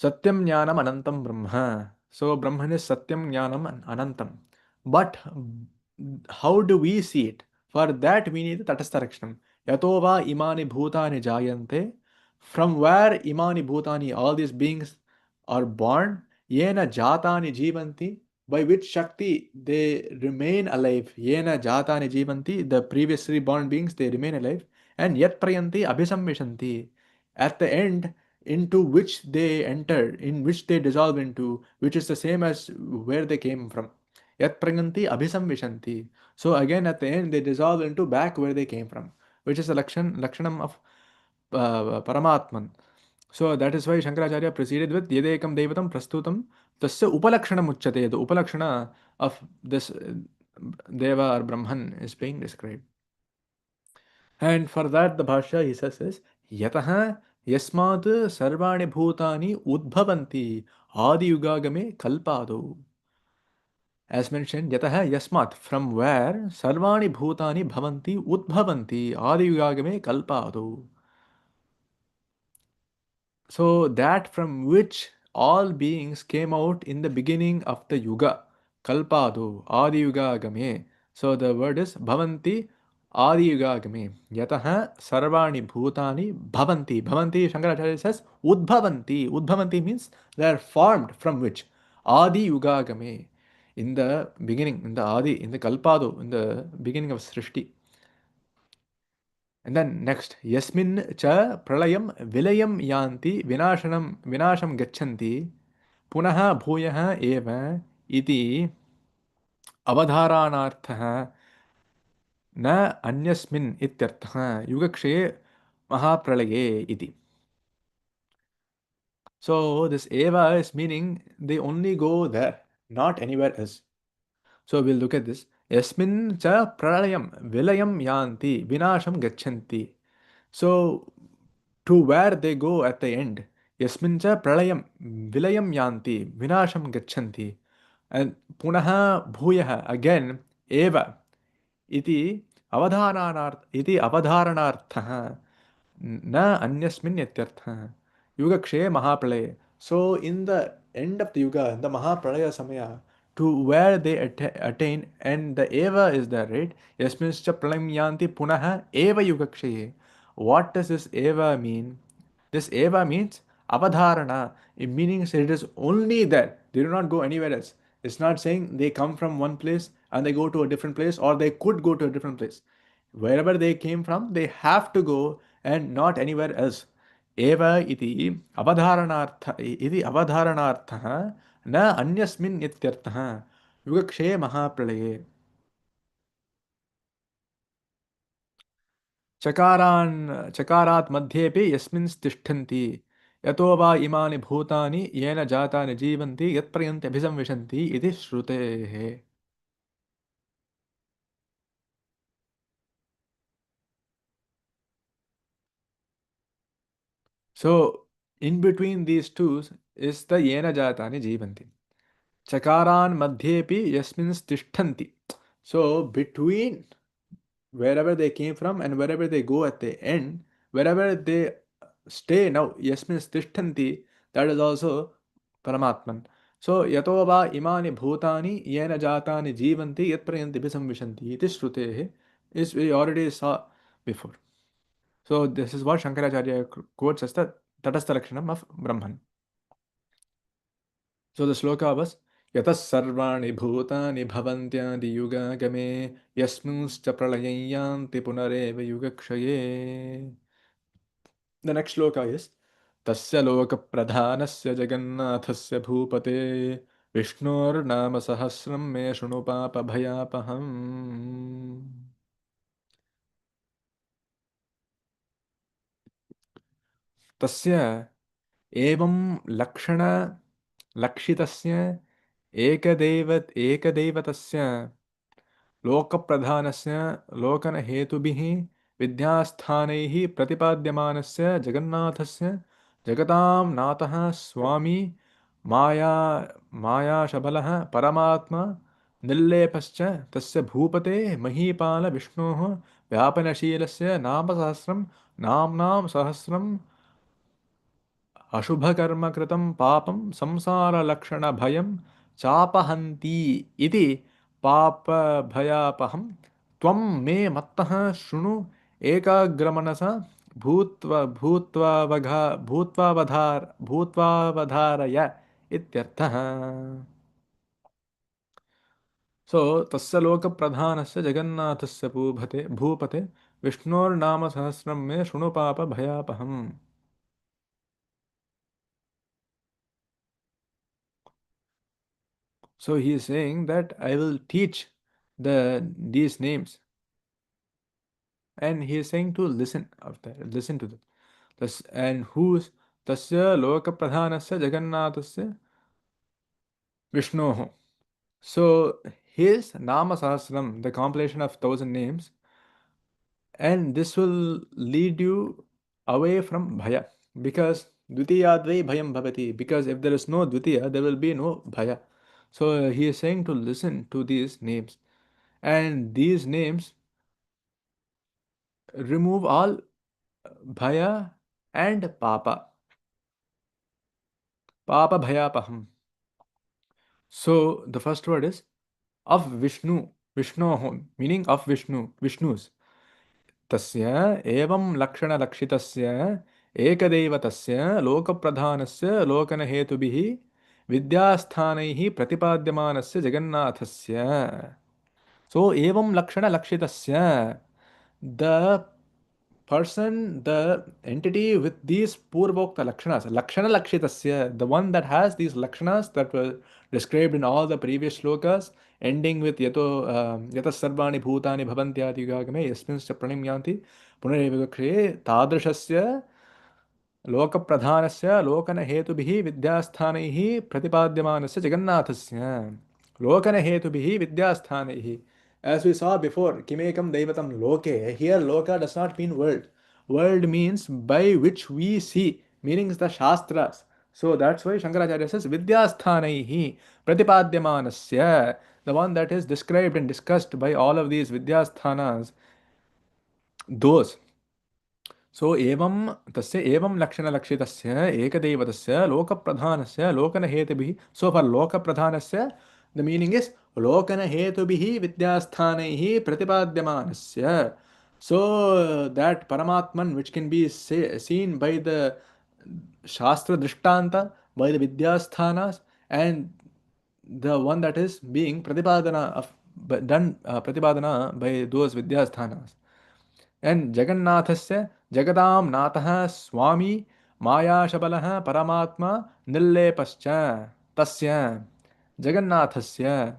Satyam Jnanam Anantam Brahma. So, Brahman is Satyam Jnanam and Anantam. But how do we see it? For that we need the Tatastha Lakshanam. Yatova imani bhutani jayante. From where imani bhutani, all these beings are born, yena jatani jivanti, by which Shakti they remain alive. Yena jatani jivanti, the previously born beings, they remain alive. And yat prayanti abhisamvishanti. At the end, into which they enter, in which they dissolve into, which is the same as where they came from. Yat prayanti abhisamvishanti. So again, at the end, they dissolve into back where they came from, which is the Lakshanam of Paramatman. So that is why Shankaracharya proceeded with Yadekam Devatam Prastutam Tasya Upalakshanam Uchyate. The Upalakshana of this Deva or Brahman is being described. And for that, the Bhashya he says is Yataha Yasmat Sarvani Bhutani Udbhavanti Adi Yugagame Kalpado. As mentioned, Yataha Yasmat, from where Sarvani Bhutani Bhavanti Udbhavanti Adi Yugagame Kalpado. So that from which all beings came out in the beginning of the Yuga, Kalpado, Adi Yuga Game. So the word is Bhavanti Adi Yuga Game. Yataha Sarvani Bhutani Bhavanti. Bhavanti, Shankaracharya says, Udbhavanti. Udbhavanti means they are formed from which? Adi Yuga Game. In the beginning, in the Adi, in the Kalpado, in the beginning of Srishti. And then next, Yasmin cha pralayam vilayam yanti vinasham gachanti punaha bhuyaha eva iti avadharanarthaha. न अन्यस्मिन् इत्यर्थः युगक्षये महाप्रलये इति. So this eva is meaning they only go there, not anywhere else. So we'll look at this. Yasmin cha pralayam vilayam yanti vinasham gachanti. So to where they go at the end. Yasmin cha pralayam vilayam yanti vinasham gachanti. And punaha bhuyah again eva iti avadharanarthah na anyasmin ityarthah yugakshe mahapralaya. So in the end of the yuga, the mahapralaya samaya, to where they attain, and the eva is there, right? Yasminscha pralayam yanti punaha eva yugakshe. What does this eva mean? This eva means avadharana. It means it is only there. They do not go anywhere else. It's not saying they come from one place and they go to a different place, or they could go to a different place. Wherever they came from, they have to go and not anywhere else. Eva iti avadharanartha na anyasmin ityartha yugakshe mahapralaye. चकारात् मध्येपि यस्मिन् तिष्ठन्ति यतो वा इमानि भूतानि येन जातानि जीवन्ति यत्पर्यन्ति अभिसंविशन्ति इति श्रुतेः. So in between these two is the yena jatani jivanti. Chakaran madhyepi yasmin tishthanti. So between wherever they came from and wherever they go at the end, wherever they stay now, yasmin tishthanti, that is also Paramatman. So yato va imani bhutani yena jatani jivanti yat prayanti bisamvishanti. It is Shrutehe, is we already saw before. So this is what Shankaracharya quotes as the Tatastha Lakshanam of Brahman. So the sloka was Yatas sarvani bhutani bhavantyanti yugagame yasminscha pralayanti punareva yugakshaye. The next sloka is Tasya loka pradhanasya jagannathasya bhupate Vishnur nama sahasram me shunu papa bhayapaham. Tasya एवं लक्षण लक्षितस्य एकदैवतस्य लोकप्रधानस्य लोकनहेतुभिः विद्यास्थानैः प्रतिपाद्यमानस्य जगन्नाथस्य जगतां नाथः स्वामी माया मायाशबलः परमात्मा निर्लेपश्च तस्य भूपते महीपाल विष्णोः व्यापनशीलस्य नामसहस्रं नाम्नां सहस्रं अशुभकर्म कृतं पापं संसारलक्षणभयं चापहन्ति इति पापभयापहं त्वं मे मत्तः शृणु एकाग्रमनसा भूत्वावधारय इत्यर्थः. सो तस्य लोकप्रधानस्य जगन्नाथस्य भूपते विष्णोर्नामसहस्रं मे शृणु पापभयापहम्. So he is saying that I will teach these names, and he is saying to listen listen to them. And who's tasya loka pradhanasya jagannathasya Vishnoho. So his nama sahasram, the compilation of 1,000 names, and this will lead you away from bhaya, because dvitiyadvai bhayam bhavati, because if there is no dvitiya, there will be no bhaya. So he is saying to listen to these names, and these names remove all bhaya and papa bhayapaham. So the first word is of Vishnu, Vishnoho, meaning of Vishnus. Tasya evam lakshana lakshitasya ekadevatasya lokapradhanasya lokanahetubihi vidyasthanaihi pratipadyamanasya jagannathasya. So evam lakshana lakshitasya, the person, the entity with these purvokta lakshanas, lakshana lakshitasya, the one that has these lakshanas that were described in all the previous shlokas, ending with yatas sarvani bhutani bhavantyati gagame yasminscha pranimyanti punarevikakshe tadrishasya लोकप्रधानस्य लोकनहेतुभिः विद्यास्थानैः प्रतिपाद्यमानस्य जगन्नाथस्य लोकनहेतुभिः विद्यास्थानैः. As we saw before, kimekam daivatam loke, here loka does not mean world. World means by which we see, meaning the shastras. So that's why Shankaracharya says vidyasthanaihi pratipadyamanasya, the one that is described and discussed by all of these vidyasthanas, those. सो एवं तस्य एवं लक्षणलक्षितस्य एकदैवतस्य लोकप्रधानस्य लोकनहेतुभिः. So for लोकप्रधानस्य the meaning is लोकनहेतुभिः विद्यास्थानैः प्रतिपाद्यमानस्य. सो दैट परमात्मन which can be seen by the shastra drishtanta, by the vidyasthanas, and the one that is being pratipadana of done pratipadana by those vidyasthanas. And Jagannathasya Jagadam Natah Swami Maya Shabalaha Paramatma Nillepascha Tasya Jagannathasya,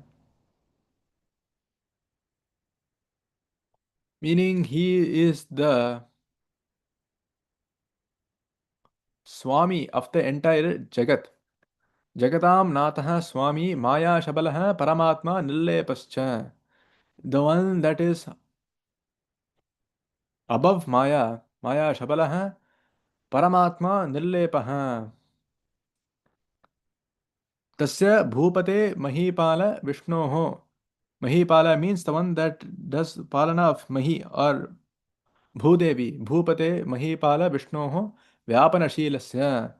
meaning he is the Swami of the entire Jagat. Jagadam Natah Swami Maya Shabalaha Paramatma Nillepascha, the one that is above Maya, Maya Shabalaha Paramatma Nillepaha. Tasya Bhupate Mahipala Vishnoho. Mahipala means the one that does palana of Mahi or Bhudevi. Bhupate Mahipala Vishnoho Vyapanashilasya.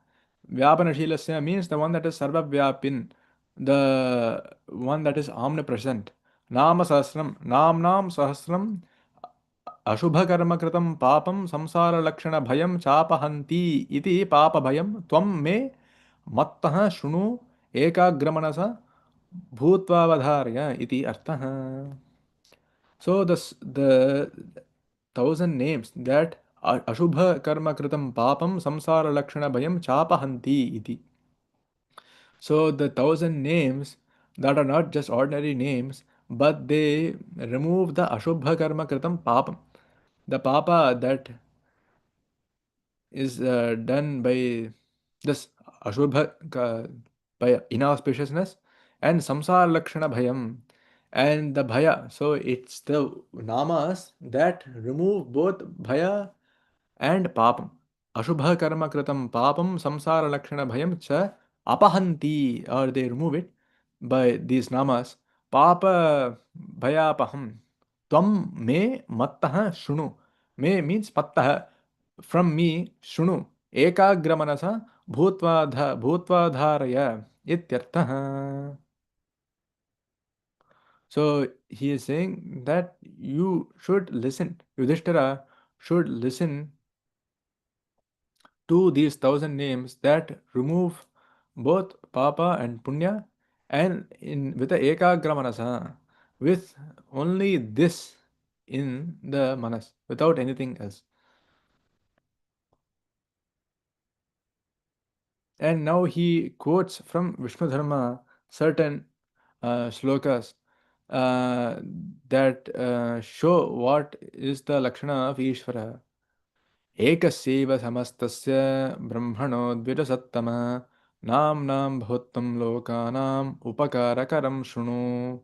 Vyapanashilasya means the one that is Sarvavyapin, the one that is omnipresent. Nama Sahasram, Nam Sahasram Ashubha Kritam Papam Samsara Lakshana Bhayam Chapahanti iti Papa Bhayam Tvam Me Mattaha Shunu Ekagramanasa Bhutvavadharya iti arthaha. So the 1,000 names that Ashubha Karma Kritam Papam Samsara Lakshana Bhayam Chapahanti iti. So the 1,000 names that are not just ordinary names, but they remove the Ashubha Karma Kritam Papam, the papa that is done by this Ashubha, by inauspiciousness, and Samsara Lakshana Bhayam, and the Bhaya. So it's the namas that remove both Bhaya and Papam. Ashubha Karma Kritam Papam Samsara Lakshana Bhayam cha Apahanti, or they remove it by these namas. Papa Bhayapaham. Tvam me mattaha shunu. Me means mattaha, from me, shunu, ekagramanasa bhutvadharaya ityarthaha. So he is saying that you should listen, Yudhishthira should listen to these 1,000 names that remove both papa and punya, and with the ekagramanasa, with only this in the manas, without anything else. And now he quotes from Vishnu Dharma certain shlokas that show what is the lakshana of Ishvara. Ekasyeva samastasya brahmano dvijasattama namnam bhuttam lokanam upakarakaram shunu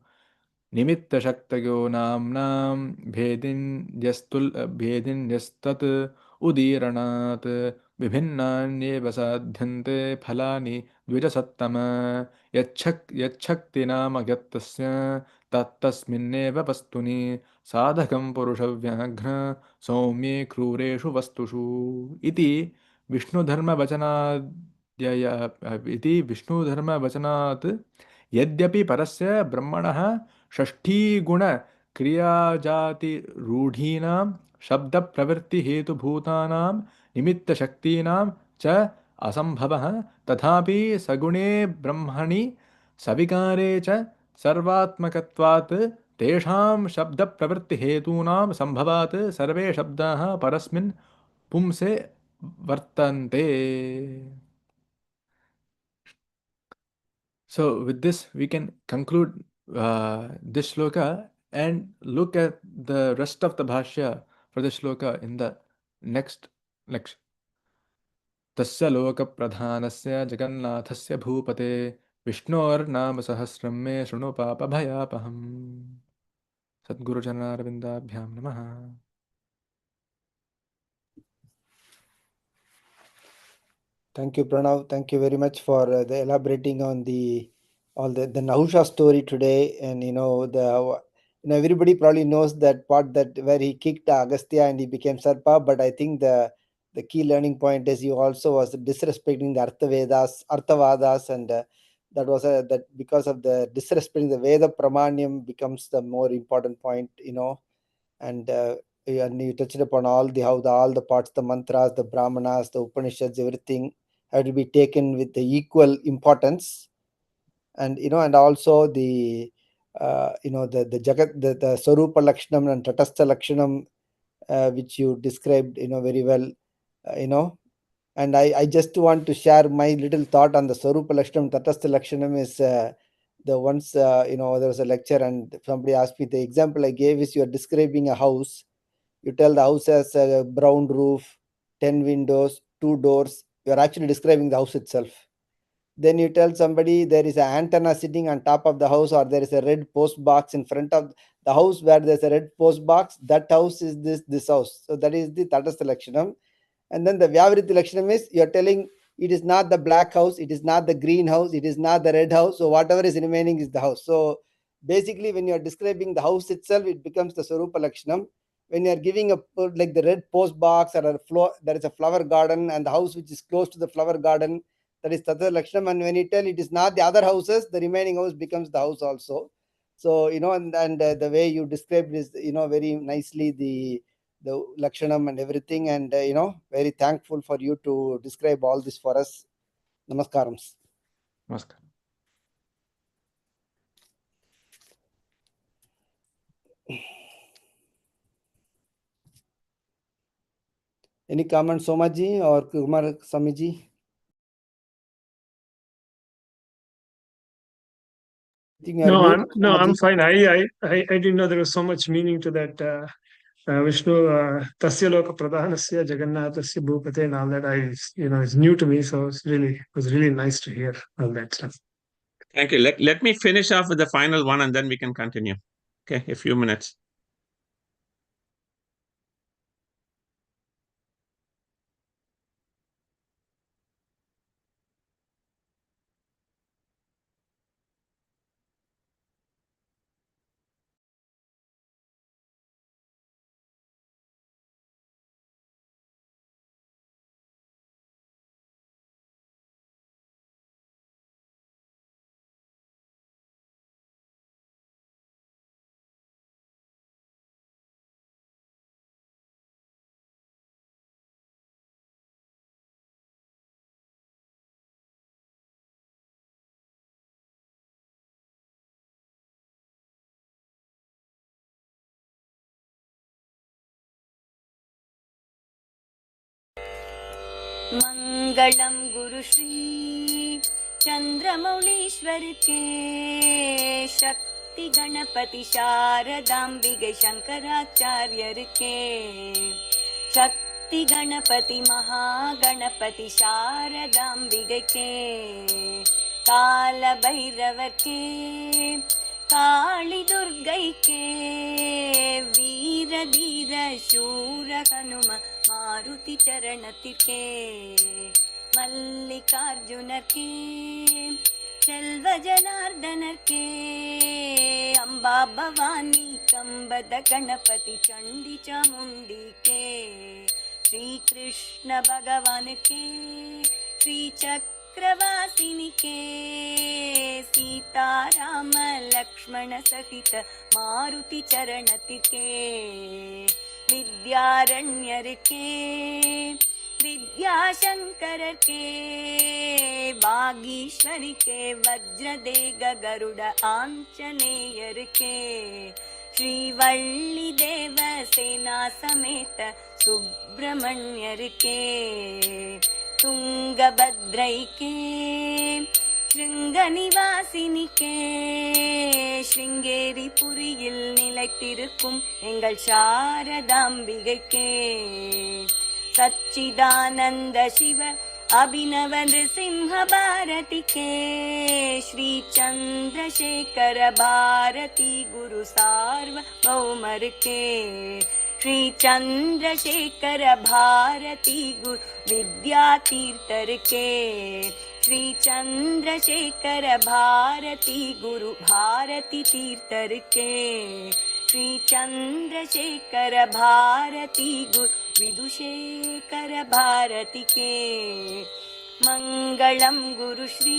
निमित्तशक्तयो नाम्नां भेदिन्यस्तत् उदीरणात् विभिन्नान्येव साध्यन्ते फलानि द्विजसत्तम यच्छक्तिनामगत्यस्य तत्तस्मिन्नेव वस्तुनि साधकं पुरुषव्याघ्र सौम्ये क्रूरेषु वस्तुषु इति विष्णुधर्मवचनात् यद्यपि परस्य ब्रह्मणः षष्ठीगुण क्रियाजातिरूढीनां शब्दप्रवृत्तिहेतुभूतानां निमित्तशक्तीनां च असम्भवः, तथापि सगुणे ब्रह्मणि सविकारे च सर्वात्मकत्वात् तेषां शब्दप्रवृत्तिहेतूनां सम्भवात् सर्वे शब्दाः परस्मिन् पुंसे वर्तन्ते. So with this, we can conclude this shloka and look at the rest of the bhashya for this shloka in the next lecture. तस्य लोकप्रधानस्य जगन्नाथस्य भूपते विष्णोर्नाम सहस्रं मे शृणु पापभयापहम्. सद्गुरुचरणारविन्दाभ्यां नमः. Thank you, Pranav. Thank you very much for the elaborating on the Nahusha story today. And everybody probably knows that part that where he kicked Agastya and he became Sarpa. But I think the key learning point is he also was disrespecting the Arthavadas, and that was that because of the disrespecting the Veda Pramanyam becomes the more important point. And you touched upon all the parts, the mantras, the brahmanas, the Upanishads, everything have to be taken with the equal importance. And and also the the Jagat, the Sarupa Lakshanam and Tatastha Lakshanam, which you described very well. And I just want to share my little thought on the Sarupa Lakshanam. Tatastha Lakshanam is the once there was a lecture and somebody asked me, the example I gave is you are describing a house. You tell the house has a brown roof, 10 windows, 2 doors. You are actually describing the house itself. Then you tell somebody there is an antenna sitting on top of the house, or there is a red post box in front of the house where there's a red post box. That house is this house. So that is the Tatastha Lakshanam. And then the Vyavriti Lakshanam is you're telling it is not the black house, it is not the green house, it is not the red house. So whatever is remaining is the house. So basically, when you're describing the house itself, it becomes the Sarupa Lakshanam. When you're giving like the red post box or there is a flower garden, and the house which is close to the flower garden, that is Tatastha Lakshanam. And when you tell it is not the other houses, the remaining house becomes the house also. So and the way you described is very nicely the Lakshanam and everything, and very thankful for you to describe all this for us. Namaskarams. Namaskar. Any comments, Somaji or Kumar Samiji? No, I'm fine. I didn't know there was so much meaning to that Vishnu Tasya Loka Pradhanasya Jagannathasya Bhupate and all that. It's new to me, so it was really nice to hear all that stuff. Thank you. Let me finish off with the final one and then we can continue. Okay, a few minutes. मङ्गलं गुरुश्री चन्द्रमौळीश्वर के शक्ति गणपति शारदाम्बिके शंकराचार्यर के शक्ति गणपति महागणपति शारदाम्बिके के काल भैरवर के काली दुर्गै के वीर धीर शूर हनुम मारुति चरणतिर्के मल्लिकार्जुनर के செல்வ ஜனார்தனர் கே அம்பா பவானி கம்பத கணபதி சண்டி சாமுண்டி கே ஸ்ரீ கிருஷ்ண பகவான் கே ஸ்ரீ சக்கரவாசினி கே சீதாராம லக்ஷ்மண சகித மாருதி சரணத்திற்கே வித்யாரண்யர் கே विद्याशंकर के वागीश्वरी के वज्रदेग गरुड़ आंजनेयर के ஸ்ரீவள்ளி தேவசேனா சமேத சுப்பிரமணியருக்கே துங்கபத்ரைக்கே ஸ்ருங்க நிவாசினிக்கே ஸ்ருங்கேரி புரியில் நிலைத்திருக்கும் எங்கள் சாரதாம்பிகைக்கே சச்சிதானந்த சிவ அபிநவ நிருசிம்ஹ பாரதிக்கே ஸ்ரீ சந்திரசேகர பாரதி குரு சார்வபௌமருக்கே ஸ்ரீ சந்திரசேகர பாரதி குரு வித்யாதீர்த்தருக்கே ஸ்ரீ சந்திரசேகர பாரதி குரு பாரதி தீர்த்தருக்கே ஸ்ரீ சந்திரசேகர பாரதி குரு விதுஷேகர பாரதிக்கே மங்களம் குரு ஸ்ரீ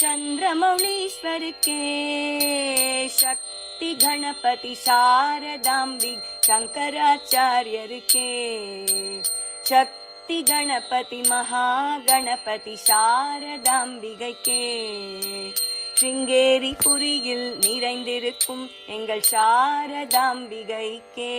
சந்திரமௌலீஸ்வருக்கே சக்தி கணபதி சாரதாம்பிக் சங்கராச்சாரியருக்கே சக்தி கணபதி மகாகணபதி சாரதாம்பிகைக்கே ஸ்ருங்கேரி புரியில் நிறைந்திருக்கும் எங்கள் சாரதாம்பிகைக்கே